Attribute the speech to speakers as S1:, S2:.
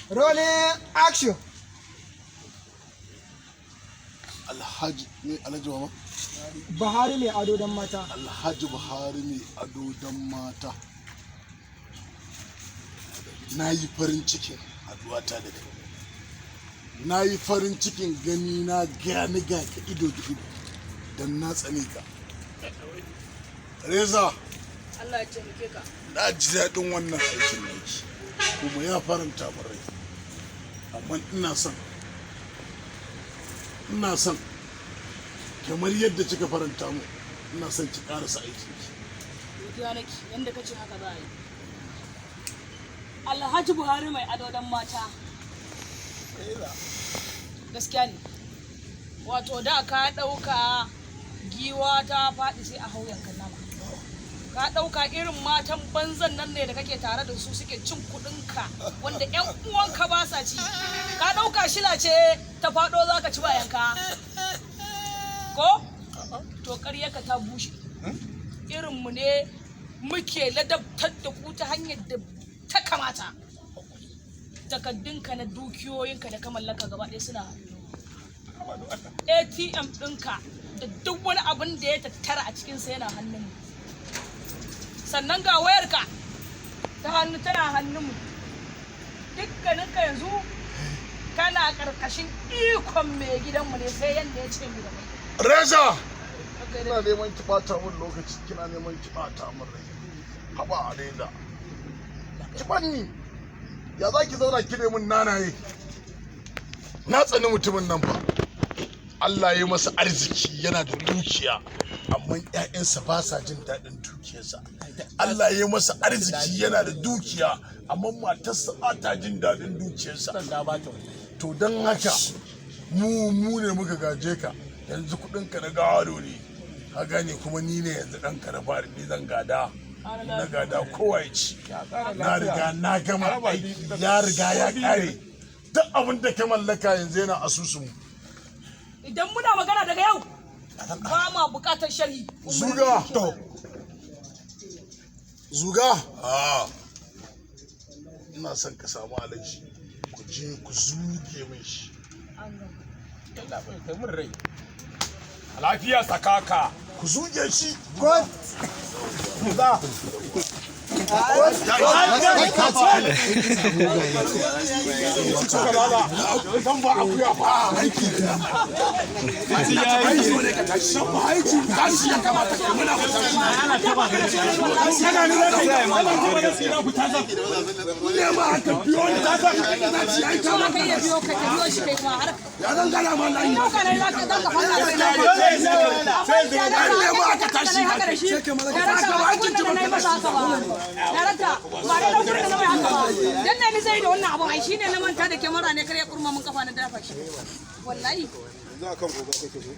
S1: Rolling action.
S2: Alhaji ne Alhaji Mama?
S1: Buhari mai ado don mata.
S2: Alhaji Buhari mai ado don mata. Na yi farin cikin haduwata da kai. Na yi farin cikin gani na gani ga ka ido da ido don na tsane ka. Reza.
S3: Allah ya taimake ka.
S2: Na ji daɗin wannan aikin naki kuma ya faranta min rai. Amma ina son kamar yadda kika faranta mu ina son ki karasa aikin ki.
S3: Godiya nake yanda kace haka za a yi. Alhaji Buhari mai ado dan mata. Gaskiya ne. Wato da ka ɗauka giwa ta faɗi sai a hauyan kan nama. Ka ɗauka irin matan banzan nan ne da kake tare da su suke cin kuɗinka wanda 'yan uwanka ba sa ci. Ka ɗauka shila ce ta faɗo za ka ci bayanka. Ko? To ƙaryarka ta bushe. Irinmu ne muke ladabtar da ku ta hanyar da ta kamata. Takaddunka na dukiyoyinka da ka mallaka gaba ɗaya suna ATM ɗinka da duk wani abin da ya tattara a cikinsa yana hannunmu. Sannan ga wayarka ta hannu tana hannunmu. Dukkaninka yanzu kana ƙarƙashin ikon mai gidanmu ne sai yadda ya ce mu da kai.
S2: Reza! Kina neman ki ɓata min lokaci, kina neman ki ɓata min rai. Haba Aleda. Ki banni. Ya za ki zauna ki min nanaye? Na tsani mutumin nan fa. Allah ya masa arziki yana da dukiya, amma ƴaƴansa ba sa jin daɗin dukiyarsa. Allah ya masa arziki yana da dukiya, amma matarsa ba ta jin daɗin dukiyarsa. To don haka mu ne muka gaje ka, yanzu kuɗinka na gado ne. Ka gane kuma ni ne yanzu ɗanka na fari, ni zan gada. Na gada kowa ya ci. Na riga na gama aiki, ya riga ya ƙare. Duk abin da ka mallaka yanzu yana asusun.
S3: Idan muna magana daga yau, ba ma buƙatar sharhi.
S2: Zuga! To. Zuga? Ina son ka samu alaji. Ku je ku zuge min shi.
S4: Allah bai kai mun rai. Lafiya sakaka.
S2: Ku zuge shi.
S1: God.
S2: Zuga. Zan ba akuya ba aiki da aiki gashi ya kamata ka muna ne ma aka biyo ni ta sa ka ci ai ka
S3: Ka iya biyo ka biyo shi kai ma har.
S2: ya zan gana ma nan
S3: Yau ka ne za ka fara da
S2: ne ma aka tashi
S3: haka da shi. Darata ba aikin ci ba na yi masa haka ba. Darata ba da lokacin da na mai haka ba. Dan ne ni zai da wannan abun ai shine na manta da kyamara ne kare kurma mun kafa na dafa shi. Wallahi.
S5: Yanzu akan gobe kake so?